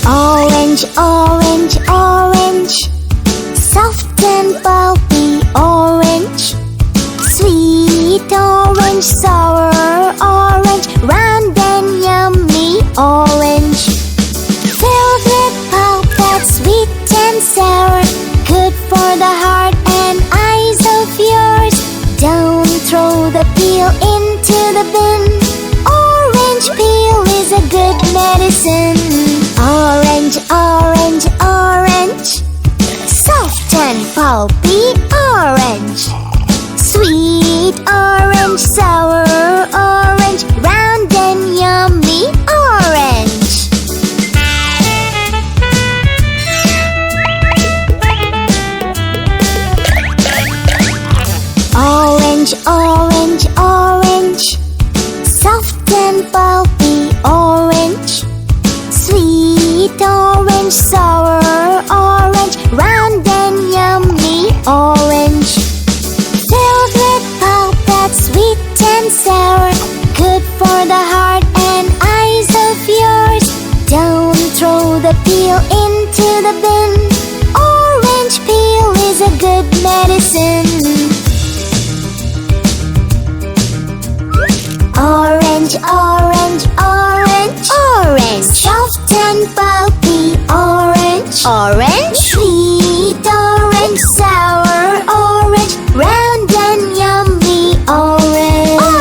Orange, orange, orange, soft and pulpy orange. Sweet orange, sour orange, round and yummy orange. Filled with pulp that's sweet and sour, good for the heart and eyes of yours. Don't throw the peel into the bin. Orange peel is a good medicine. Orange, orange, orange, soft and pulpy orange. Sweet orange, sour orange, round and yummy orange. Orange, orange, orange, soft and pulpy orange. Sweet orange, sour orange, round and yummy orange. Filled with pulp that's sweet and sour, good for the heart and eyes of yours. Don't throw the peel into the bin. Orange peel is a good medicine.